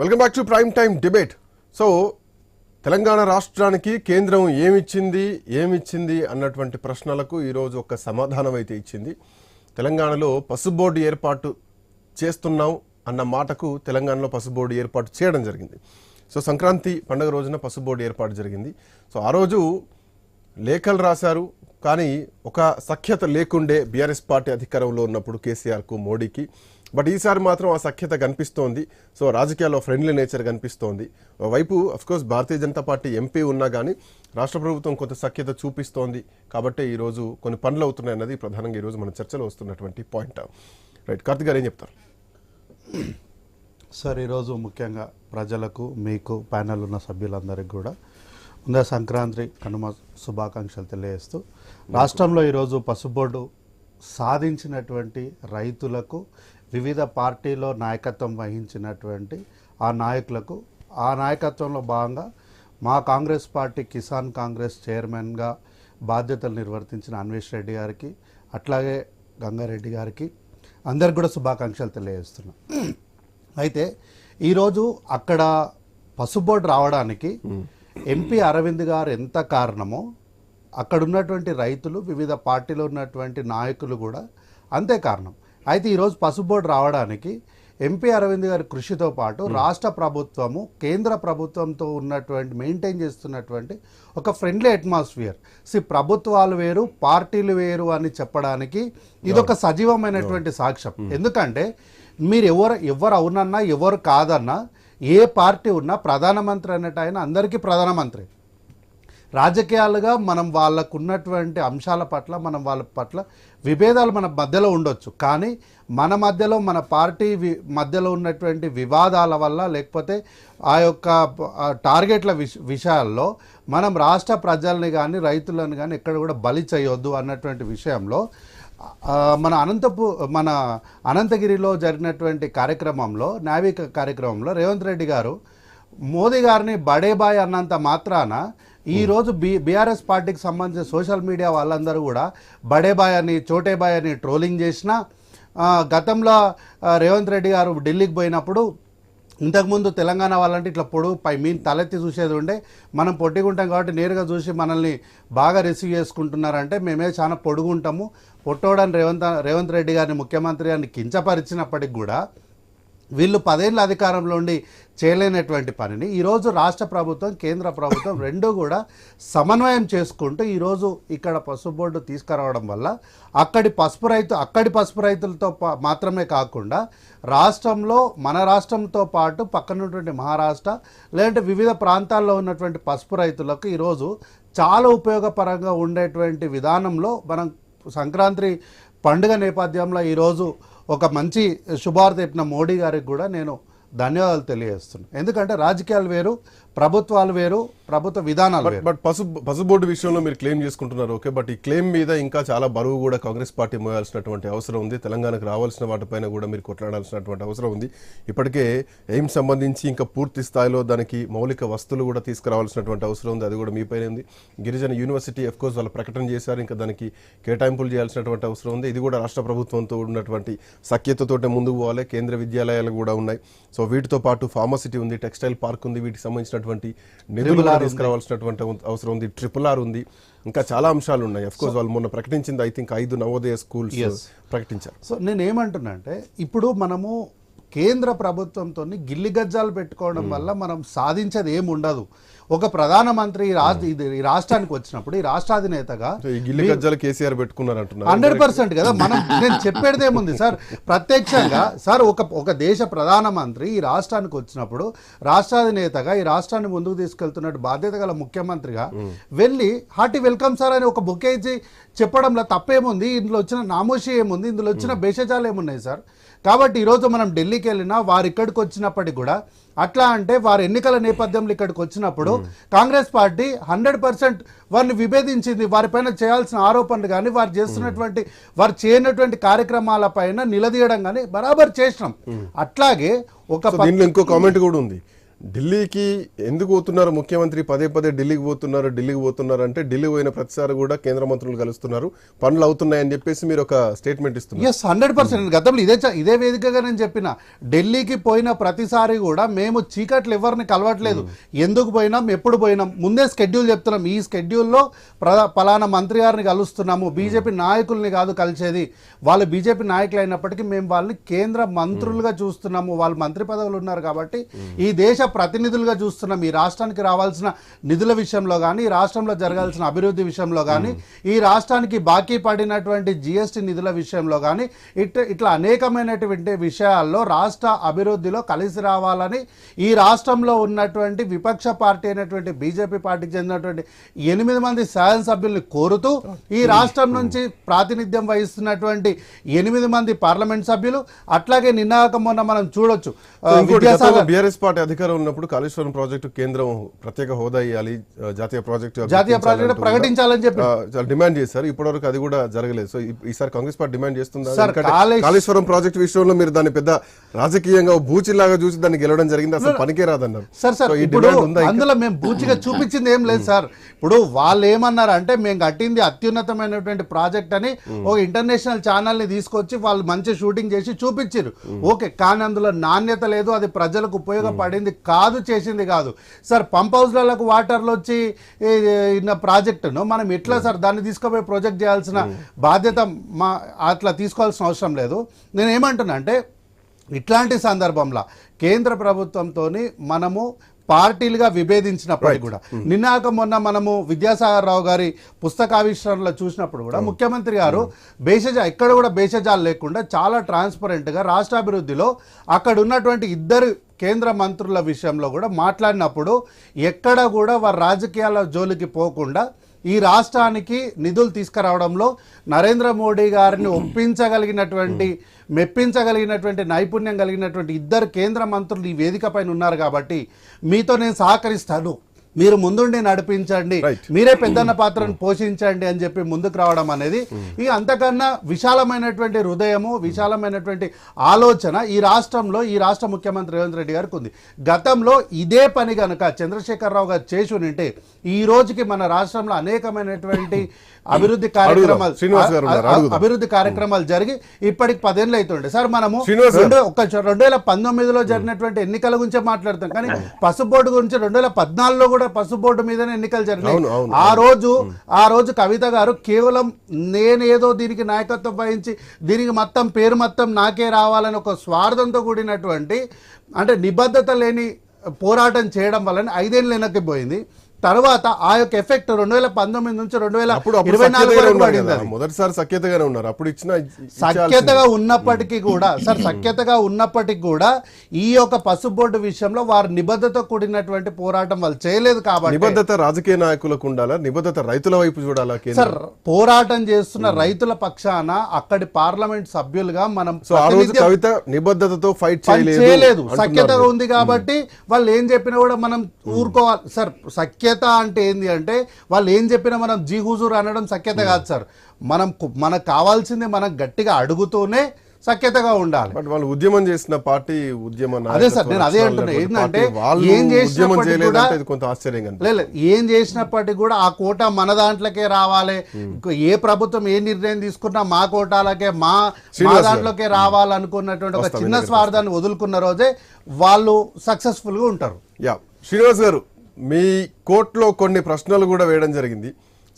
Welcome back to prime time debate. So Telangana రాష్ట్రానికి కేంద్రం ఏమిచ్చింది అన్నటువంటి ప్రశ్నలకు ఈరోజు ఒక సమాధానం అయితే ఇచ్చింది. తెలంగాణలో పసుపు బోర్డు ఏర్పాటు చేస్తున్నాం అన్న మాటకు తెలంగాణలో పసుపు బోర్డు ఏర్పాటు చేయడం జరిగింది. సో సంక్రాంతి పండుగ రోజున పసుపు బోర్డు ఏర్పాటు జరిగింది. సో ఆ రోజు లేఖలు రాశారు, కానీ ఒక సఖ్యత లేకుండే బీఆర్ఎస్ పార్టీ అధికారంలో ఉన్నప్పుడు కేసీఆర్కు మోడీకి. బట్ ఈసారి మాత్రం ఆ సఖ్యత కనిపిస్తోంది. సో రాజకీయాల్లో ఫ్రెండ్లీ నేచర్ కనిపిస్తోంది. వైపు of course Bharatiya Janata party MP ఉన్నా కానీ రాష్ట్ర ప్రభుత్వం కొంత సఖ్యత చూపిస్తోంది కాబట్టి ఈరోజు కొన్ని పనులు అవుతున్నాయి అన్నది ప్రధానంగా ఈరోజు మన చర్చలో వస్తున్నటువంటి పాయింట్. రైట్, కార్తిక్ గారు ఏం చెప్తారు? సార్, ఈరోజు ముఖ్యంగా ప్రజలకు, మీకు, ప్యానెల్ ఉన్న సభ్యులందరికీ కూడా ముందే సంక్రాంతి కనుమ శుభాకాంక్షలు తెలియజేస్తూ, రాష్ట్రంలో ఈరోజు పసుపు బోర్డు సాధించినటువంటి రైతులకు వివిధ పార్టీలో నాయకత్వం వహించినటువంటి ఆ నాయకులకు, ఆ నాయకత్వంలో భాగంగా మా కాంగ్రెస్ పార్టీ కిసాన్ కాంగ్రెస్ చైర్మన్గా బాధ్యతలు నిర్వర్తించిన అన్వేష్ రెడ్డి గారికి, అట్లాగే గంగారెడ్డి గారికి అందరికి కూడా శుభాకాంక్షలు తెలియజేస్తున్నాం. అయితే ఈరోజు అక్కడ పసుపు బోర్డు రావడానికి ఎంపీ అరవింద్ గారు ఎంత కారణమో అక్కడ ఉన్నటువంటి రైతులు, వివిధ పార్టీలో ఉన్నటువంటి నాయకులు కూడా అంతే కారణం. అయితే ఈరోజు పసుపు బోర్డు రావడానికి ఎంపీ అరవింద్ గారి కృషితో పాటు రాష్ట్ర ప్రభుత్వము, కేంద్ర ప్రభుత్వంతో ఉన్నటువంటి మెయింటైన్ చేస్తున్నటువంటి ఒక ఫ్రెండ్లీ అట్మాస్ఫియర్. ప్రభుత్వాలు వేరు, పార్టీలు వేరు అని చెప్పడానికి ఇదొక సజీవమైనటువంటి సాక్ష్యం. ఎందుకంటే మీరు ఎవరు అవునన్నా ఎవరు కాదన్నా, ఏ పార్టీ ఉన్నా ప్రధానమంత్రి అన్నట్టు ఆయన అందరికీ ప్రధానమంత్రి. రాజకీయాలుగా మనం వాళ్ళకు ఉన్నటువంటి అంశాల పట్ల, మనం వాళ్ళ పట్ల విభేదాలు మన మధ్యలో ఉండొచ్చు, కానీ మన మధ్యలో, మన పార్టీ మధ్యలో ఉన్నటువంటి వివాదాల వల్ల, లేకపోతే ఆ యొక్క టార్గెట్ల విషయాల్లో మనం రాష్ట్ర ప్రజల్ని కానీ రైతులను కానీ ఎక్కడ కూడా బలి చేయొద్దు అన్నటువంటి విషయంలో మన అనంతగిరిలో జరిగినటువంటి కార్యక్రమంలో, నావిక కార్యక్రమంలో రేవంత్ రెడ్డి గారు మోదీ గారిని బడేబాయ్ అన్నంత మాత్రాన ఈరోజు బీఆర్ఎస్ పార్టీకి సంబంధించిన సోషల్ మీడియా వాళ్ళందరూ కూడా బడేబాయ్ అని, చోటేబాయ్ అని ట్రోలింగ్ చేసిన, గతంలో రేవంత్ రెడ్డి గారు ఢిల్లీకి పోయినప్పుడు ఇంతకుముందు తెలంగాణ వాళ్ళంటే ఇట్లా పొడుగు తలెత్తి చూసేది ఉండే, మనం పొట్టిగుంటాం కాబట్టి నేరుగా చూసి మనల్ని బాగా రిసీవ్ చేసుకుంటున్నారంటే మేమే చాలా పొడుగుంటాము, పొట్టోడని రేవంత్ రెడ్డి గారిని, ముఖ్యమంత్రి గారిని కించపరిచినప్పటికి కూడా వీళ్ళు 10 ఏళ్ళ అధికారంలో ఉండి చేయలేనటువంటి పనిని ఈరోజు రాష్ట్ర ప్రభుత్వం, కేంద్ర ప్రభుత్వం రెండూ కూడా సమన్వయం చేసుకుంటూ ఈరోజు ఇక్కడ పసుపు బోర్డు తీసుకురావడం వల్ల అక్కడి పసుపు రైతులతో మాత్రమే కాకుండా రాష్ట్రంలో, మన రాష్ట్రంతో పాటు పక్కనున్నటువంటి మహారాష్ట్ర లేదంటే వివిధ ప్రాంతాల్లో ఉన్నటువంటి పసుపు రైతులకు ఈరోజు చాలా ఉపయోగపరంగా ఉండేటువంటి విధానంలో మనం సంక్రాంతి పండుగ నేపథ్యంలో ఈరోజు ఒక మంచి శుభార్త చెప్పిన మోడీ గారికి కూడా నేను ధన్యవాదాలు తెలియజేస్తున్నాను. ఎందుకంటే రాజకీయాలు వేరు, ప్రభుత్వాలు వేరు, ప్రభుత్వ విధానాలు వేరు. బట్ పసుపు బోర్డు విషయంలో మీరు క్లెయిమ్ చేసుకుంటున్నారు, ఓకే. బట్ ఈ క్లెయిమ్ మీద ఇంకా చాలా బరువు కూడా కాంగ్రెస్ పార్టీ మోయాల్సినటువంటి అవసరం ఉంది. తెలంగాణకు రావాల్సిన వాటిపైన కూడా మీరు కొట్లాడాల్సినటువంటి అవసరం ఉంది. ఇప్పటికే ఎయిమ్స్ సంబంధించి ఇంకా పూర్తి స్థాయిలో దానికి మౌలిక వస్తువులు కూడా తీసుకురావాల్సినటువంటి అవసరం ఉంది. అది కూడా మీపైన ఉంది. గిరిజన యూనివర్సిటీ అఫ్కోర్స్ వాళ్ళు ప్రకటన చేశారు, ఇంకా దానికి కేటాయింపులు చేయాల్సినటువంటి అవసరం ఉంది. ఇది కూడా రాష్ట్ర ప్రభుత్వంతో ఉన్నటువంటి సఖ్యతతోటే ముందుకు పోవాలి. కేంద్ర విద్యాలయాలు కూడా ఉన్నాయి. సో వీటితో పాటు ఫార్మసిటీ ఉంది, టెక్స్టైల్ పార్క్ ఉంది, వీటికి సంబంధించినటువంటి నిధులు తీసుకురావాల్సినటువంటి అవసరం ఉంది, RRR ఉంది, ఇంకా చాలా అంశాలు ఉన్నాయి. అఫ్కోర్స్ వాళ్ళు మొన్న ప్రకటించింది ఐ థింక్ 5 నవోదయ స్కూల్స్ ప్రకటించారు. సో నేను ఏమంటున్నా అంటే, ఇప్పుడు మనము కేంద్ర ప్రభుత్వంతో గిల్లి గజ్జాలు పెట్టుకోవడం వల్ల మనం సాధించేది ఏమి ఉండదు. ఒక ప్రధానమంత్రి ఈ రాష్ట్రానికి వచ్చినప్పుడు, ఈ రాష్ట్రాధినేతగా గిల్లి గజ్జాలు కేసీఆర్ పెట్టుకున్నారు అంటున్నారు. 100% కదా. నేను చెప్పేది ఏముంది సార్, ప్రత్యక్షంగా సార్ ఒక దేశ ప్రధానమంత్రి ఈ రాష్ట్రానికి వచ్చినప్పుడు రాష్ట్రాధినేతగా ఈ రాష్ట్రాన్ని ముందుకు తీసుకెళ్తున్నట్టు బాధ్యత గల ముఖ్యమంత్రిగా వెళ్ళి హార్టీ వెల్కమ్ సార్ అని ఒక బుకే ఇచ్చి చెప్పడంలో తప్పేముంది? ఇందులో వచ్చిన నామోషి ఏముంది? ఇందులో వచ్చిన భేషజాలు ఏమున్నాయి సార్? కాబట్టి ఈరోజు మనం ఢిల్లీకి వెళ్ళినా వారు ఇక్కడికి వచ్చినప్పటికీ కూడా అట్లా అంటే వారు ఎన్నికల నేపథ్యంలో ఇక్కడికి వచ్చినప్పుడు కాంగ్రెస్ పార్టీ 100% వారిని విభేదించింది. వారిపైన చేయాల్సిన ఆరోపణలు కానీ, వారు చేయనటువంటి కార్యక్రమాలపైన నిలదీయడం కానీ బరాబర్ చేసినాం. అట్లాగే ఇంకో కామెంట్ కూడా ఉంది, ఢిల్లీకి ఎందుకు పోతున్నారు ముఖ్యమంత్రి పదే పదే ఢిల్లీకి పోతున్నారు అంటే ఢిల్లీ పోయిన ప్రతిసారి కూడా కేంద్ర మంత్రులు కలుస్తున్నారు, పనులు అవుతున్నాయని చెప్పేసి మీరు ఒక స్టేట్మెంట్ ఇస్తున్నారు. ఎస్ 100%. గతంలో ఇదే వేదికగా నేను చెప్పిన, ఢిల్లీకి పోయిన ప్రతిసారి కూడా మేము చీకట్లు ఎవరిని కలవట్లేదు, ఎందుకు పోయినాం, ఎప్పుడు పోయినాం, ముందే స్కెడ్యూల్ చెప్తున్నాం. ఈ స్కెడ్యూల్లో పలానా మంత్రి గారిని కలుస్తున్నాము, బీజేపీ నాయకుల్ని కాదు కలిసేది, వాళ్ళు బీజేపీ నాయకులు అయినప్పటికీ మేము వాళ్ళని కేంద్ర మంత్రులుగా చూస్తున్నాము, వాళ్ళు మంత్రి పదవులు ఉన్నారు కాబట్టి ఈ దేశ ప్రతినిధులుగా చూస్తున్నాం. ఈ రాష్ట్రానికి రావాల్సిన నిధుల విషయంలో కానీ, ఈ రాష్ట్రంలో జరగాల్సిన అభివృద్ధి విషయంలో కానీ, ఈ రాష్ట్రానికి బాకీ పడినటువంటి జిఎస్టీ నిధుల విషయంలో కానీ, ఇట్లా అనేకమైనటువంటి విషయాల్లో రాష్ట్ర అభివృద్ధిలో కలిసి రావాలని ఈ రాష్ట్రంలో ఉన్నటువంటి విపక్ష పార్టీ అయినటువంటి బీజేపీ పార్టీకి చెందినటువంటి 8 మంది శాసనసభ్యుల్ని కోరుతూ ఈ రాష్ట్రం నుంచి ప్రాతినిధ్యం వహిస్తున్నటువంటి 8 మంది పార్లమెంట్ సభ్యులు, అట్లాగే నిన్నాక మొన్న మనం చూడొచ్చు బీఆర్ఎస్ పార్టీ అధికారం ఉన్నప్పుడు కాళేశ్వరం ప్రాజెక్టు కేంద్రం ప్రత్యేక హోదా ఇవ్వాలి, జాతీయ ప్రాజెక్టు ప్రకటించాలని చెప్పి డిమాండ్ చేశారు. ఇప్పటివరకు అది కూడా జరగలేదు. సో ఈసారి కాంగ్రెస్ పార్టీ డిమాండ్ చేస్తుంది. కాళేశ్వరం ప్రాజెక్టు విషయంలో మీరు దాన్ని పెద్ద రాజకీయంగా బూచిలాగా చూసి దాన్ని గెలవడం జరిగింది, అసలు పనికే రాదన్నారు. సార్ ఇప్పుడు అందులో మేము బూచిగా చూపించింది ఏం లేదు సార్. ఇప్పుడు వాళ్ళు ఏమన్నారు అంటే, మేము కట్టింది అత్యున్నతమైనటువంటి ప్రాజెక్ట్ అని ఒక ఇంటర్నేషనల్ ఛానల్ ని తీసుకొచ్చి వాళ్ళు మంచి షూటింగ్ చేసి చూపించారు. ఓకే, కానీ అందులో నాణ్యత లేదు, అది ప్రజలకు ఉపయోగపడింది కాదు, చేసింది కాదు సార్. పంప్ హౌస్లకు వాటర్లు వచ్చి ప్రాజెక్టును మనం ఎట్లా సార్ దాన్ని తీసుకుపోయి ప్రాజెక్ట్ చేయాల్సిన బాధ్యత అట్లా తీసుకోవాల్సిన అవసరం లేదు. నేను ఏమంటున్నా అంటే, ఇట్లాంటి సందర్భంలో కేంద్ర ప్రభుత్వంతో మనము పార్టీలుగా విభేదించినప్పటికీ కూడా, నిన్నాక మొన్న మనము విద్యాసాగర్ రావు గారి పుస్తకావిష్కరణలో చూసినప్పుడు కూడా ముఖ్యమంత్రి గారు ఎక్కడ కూడా భేషజాలు లేకుండా చాలా ట్రాన్స్పరెంట్గా రాష్ట్రాభివృద్ధిలో అక్కడ ఉన్నటువంటి 2 కేంద్ర మంత్రుల విషయంలో కూడా మాట్లాడినప్పుడు ఎక్కడ కూడా వారు రాజకీయాల జోలికి పోకుండా ఈ రాష్ట్రానికి నిధులు తీసుకురావడంలో నరేంద్ర మోడీ గారిని ఒప్పించగలిగినటువంటి, మెప్పించగలిగినటువంటి నైపుణ్యం కలిగినటువంటి 2 కేంద్ర మంత్రులు ఈ వేదిక పైన ఉన్నారు కాబట్టి మీతో నేను సహకరిస్తాను, మీరు ముందుండి నడిపించండి, మీరే పెద్దన్న పాత్రను పోషించండి అని చెప్పి ముందుకు రావడం అనేది ఇక అంతకన్నా విశాలమైనటువంటి హృదయము, విశాలమైనటువంటి ఆలోచన ఈ రాష్ట్రంలో ఈ రాష్ట్ర ముఖ్యమంత్రి రేవంత్ రెడ్డి గారికి ఉంది. గతంలో ఇదే పని కనుక చంద్రశేఖరరావు గారు చేసి ఉంటే ఈ రోజుకి మన రాష్ట్రంలో అనేకమైనటువంటి అభివృద్ధి కార్యక్రమాలు జరిగి ఇప్పటికి 10 ఏళ్ళు అవుతుండే సార్. మనము 2019లో జరిగినటువంటి ఎన్నికల గురించే మాట్లాడుతాం, కానీ పసుపు బోర్డు గురించి 2014లో కూడా పసుపు బోర్డు మీదనే ఎన్నికలు జరిగినాయి. ఆ రోజు కవిత గారు కేవలం నేనేదో దీనికి నాయకత్వం వహించి దీనికి పేరు మొత్తం నాకే రావాలని ఒక స్వార్థంతో కూడినటువంటి, అంటే నిబద్ధత లేని పోరాటం చేయడం వలన 5 ఏళ్ళు వెనక్కి పోయింది. తర్వాత ఆ యొక్క ఎఫెక్ట్ 2019 నుంచి 2024 వరకు పడింది. మొదటిసారి సఖ్యతగానే ఉన్నారు, అప్పుడు సఖ్యతగా ఉన్నప్పటికీ కూడా సార్, సఖ్యతగా ఉన్నప్పటికీ కూడా ఈ యొక్క పసుపు బోర్డు విషయంలో వారు నిబద్ధత కూడినటువంటి పోరాటం వాళ్ళు చేయలేదు. కాబట్టి నిబద్ధత రాజకీయ నాయకులకు ఉండాలా, నిబద్ధత రైతుల వైపు చూడాలా? సార్, పోరాటం చేస్తున్న రైతుల పక్షాన అక్కడి పార్లమెంట్ సభ్యులుగా మనం కవిత నిబద్ధతతో ఫైట్ చేయలేదు, సఖ్యతగా ఉంది కాబట్టి వాళ్ళు ఏం చెప్పినా కూడా మనం ఊరుకోవాలి సార్. సఖ్యత అంటే ఏంది అంటే, వాళ్ళు ఏం చెప్పినా మనం జీ హుజూర్ అనడం సఖ్యత కాదు సార్. మనకు కావాల్సింది మనం గట్టిగా అడుగుతూనే సఖ్యతగా ఉండాలి. బట్ వాళ్ళు ఉద్యమం చేసిన పార్టీ అదే సార్, నేను అదే అంటున్నా. ఏంటంటే ఏం చేసినప్పటికీ కూడా ఆ కోట మన దాంట్లోకే రావాలి, ఏ ప్రభుత్వం ఏ నిర్ణయం తీసుకున్నా మా కోటాలకే మా దాంట్లోకే రావాలనుకున్నటువంటి ఒక చిన్న స్వార్థాన్ని వదులుకున్న రోజే వాళ్ళు సక్సెస్ఫుల్ గా ఉంటారు. శ్రీనివాస్ గారు, మీ కోర్టులో కొన్ని ప్రశ్నలు కూడా వేయడం జరిగింది.